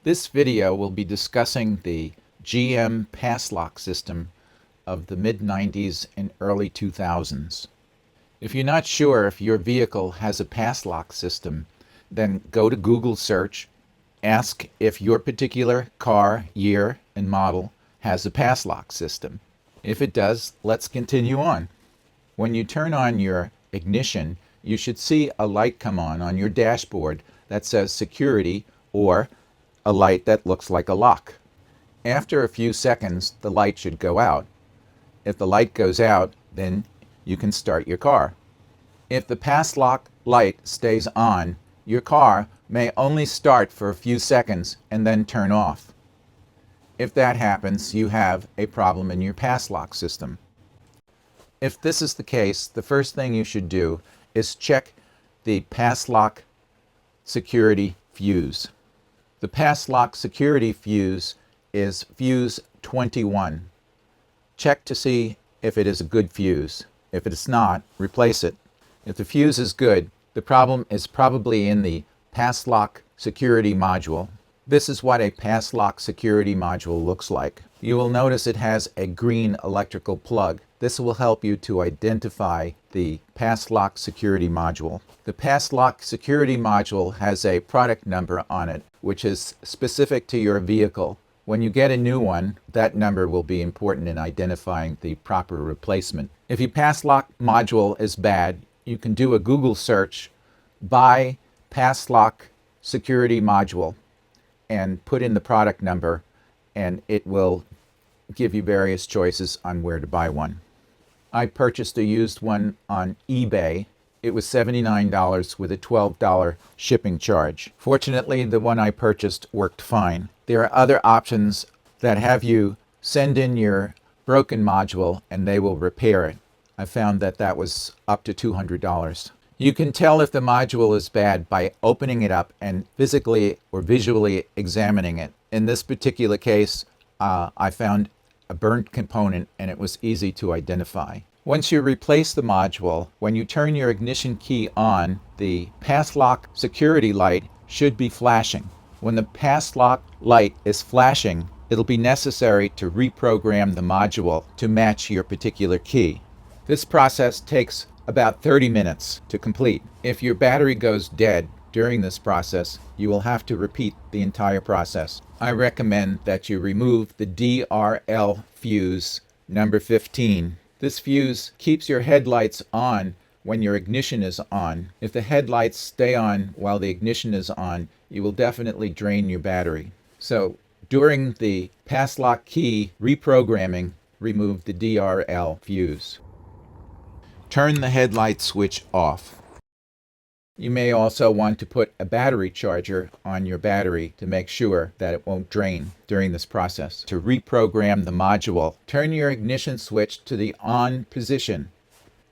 This video will be discussing the GM Passlock system of the mid-90s and early 2000s. If you're not sure if your vehicle has a Passlock system, then go to Google search, ask if your particular car, year, and model has a Passlock system. If it does, let's continue on. When you turn on your ignition, you should see a light come on your dashboard that says security or a light that looks like a lock. After a few seconds, the light should go out. If the light goes out, then you can start your car. If the Passlock light stays on, your car may only start for a few seconds and then turn off. If that happens, you have a problem in your Passlock system. If this is the case, the first thing you should do is check the Passlock security fuse. The Passlock security fuse is fuse 21. Check to see if it is a good fuse. If it is not, replace it. If the fuse is good, the problem is probably in the Passlock security module. This is what a Passlock security module looks like. You will notice it has a green electrical plug. This will help you to identify the Passlock security module. The Passlock security module has a product number on it, which is specific to your vehicle. When you get a new one, that number will be important in identifying the proper replacement. If your Passlock module is bad, you can do a Google search, buy Passlock security module, and put in the product number, and it will give you various choices on where to buy one. I purchased a used one on eBay. It was $79 with a $12 shipping charge. Fortunately, the one I purchased worked fine. There are other options that have you send in your broken module and they will repair it. I found that that was up to $200. You can tell if the module is bad by opening it up and physically or visually examining it. In this particular case, I found a burnt component and it was easy to identify. Once you replace the module, when you turn your ignition key on, the Passlock security light should be flashing. When the Passlock light is flashing, it'll be necessary to reprogram the module to match your particular key. This process takes about 30 minutes to complete. If your battery goes dead during this process, you will have to repeat the entire process. I recommend that you remove the DRL fuse number 15. This fuse keeps your headlights on when your ignition is on. If the headlights stay on while the ignition is on, you will definitely drain your battery. So during the Passlock key reprogramming, remove the DRL fuse. Turn the headlight switch off. You may also want to put a battery charger on your battery to make sure that it won't drain during this process. To reprogram the module, turn your ignition switch to the on position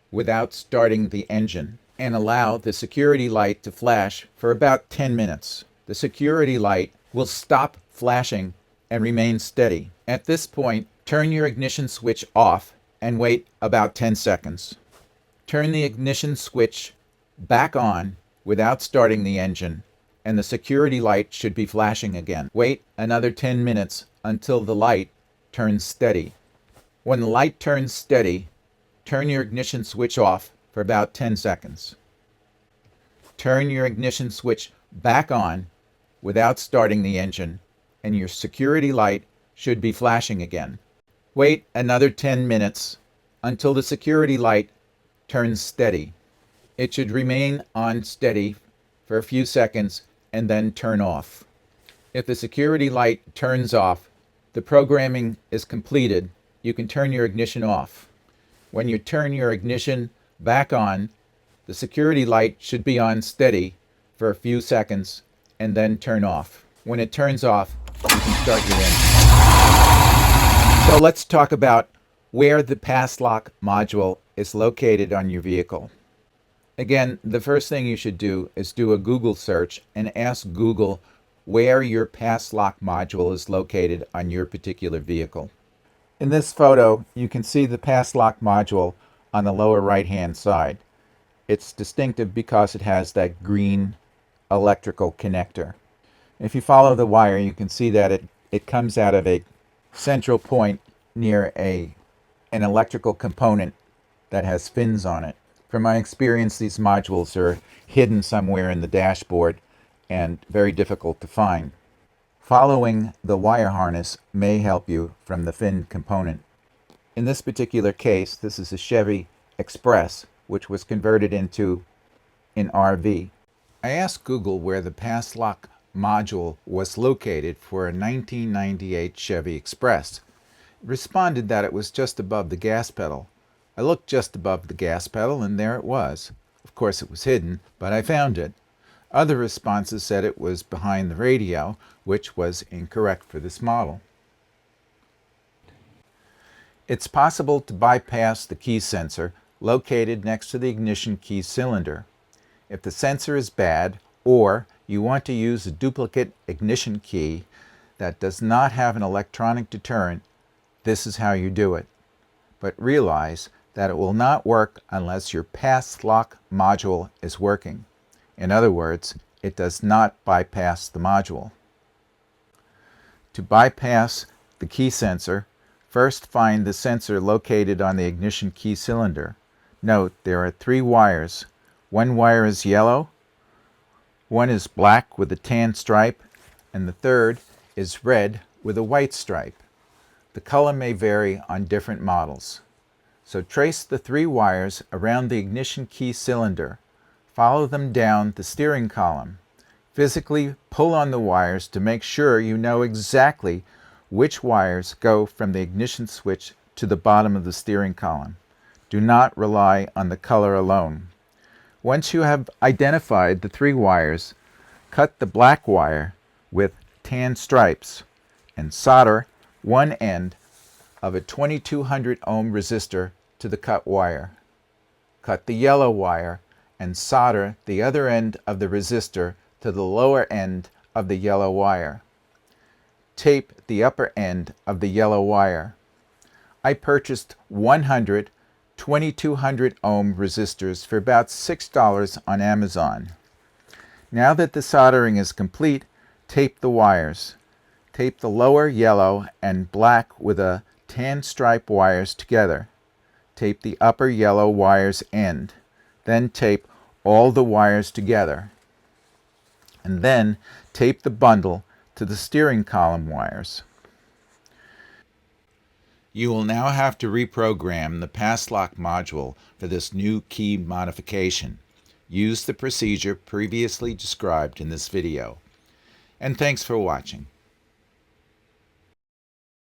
without starting the engine and allow the security light to flash for about 10 minutes. The security light will stop flashing and remain steady. At this point, turn your ignition switch off and wait about 10 seconds. Turn the ignition switch back on without starting the engine, and the security light should be flashing again. Wait another 10 minutes until the light turns steady. When the light turns steady, turn your ignition switch off for about 10 seconds. Turn your ignition switch back on without starting the engine, and your security light should be flashing again. Wait another 10 minutes until the security light turns steady. It should remain on steady for a few seconds and then turn off. If the security light turns off, the programming is completed. You can turn your ignition off. When you turn your ignition back on, the security light should be on steady for a few seconds and then turn off. When it turns off, you can start your engine. So let's talk about where the Passlock module is located on your vehicle. Again, the first thing you should do is do a Google search and ask Google where your Passlock module is located on your particular vehicle. In this photo, you can see the Passlock module on the lower right-hand side. It's distinctive because it has that green electrical connector. If you follow the wire, you can see that it comes out of a central point near an electrical component that has fins on it. From my experience, these modules are hidden somewhere in the dashboard and very difficult to find. Following the wire harness may help you from the fin component. In this particular case, this is a Chevy Express, which was converted into an RV. I asked Google where the Passlock module was located for a 1998 Chevy Express. It responded that it was just above the gas pedal. I looked just above the gas pedal, and there it was. Of course, it was hidden, but I found it. Other responses said it was behind the radio, which was incorrect for this model. It's possible to bypass the key sensor located next to the ignition key cylinder. If the sensor is bad, or you want to use a duplicate ignition key that does not have an electronic deterrent, this is how you do it. But realize that it will not work unless your Passlock module is working. In other words, it does not bypass the module. To bypass the key sensor, first find the sensor located on the ignition key cylinder. Note there are 3 wires. One wire is yellow, one is black with a tan stripe, and the third is red with a white stripe. The color may vary on different models. So trace the 3 wires around the ignition key cylinder. Follow them down the steering column. Physically pull on the wires to make sure you know exactly which wires go from the ignition switch to the bottom of the steering column. Do not rely on the color alone. Once you have identified the 3 wires, cut the black wire with tan stripes and solder one end of a 2200 ohm resistor to the cut wire. Cut the yellow wire and solder the other end of the resistor to the lower end of the yellow wire. Tape the upper end of the yellow wire. I purchased 100 2200 ohm resistors for about $6 on Amazon. Now that the soldering is complete, tape the wires. Tape the lower yellow and black with a tan stripe wires together. Tape the upper yellow wire's end. Then tape all the wires together. And then tape the bundle to the steering column wires. You will now have to reprogram the Passlock module for this new key modification. Use the procedure previously described in this video. And thanks for watching.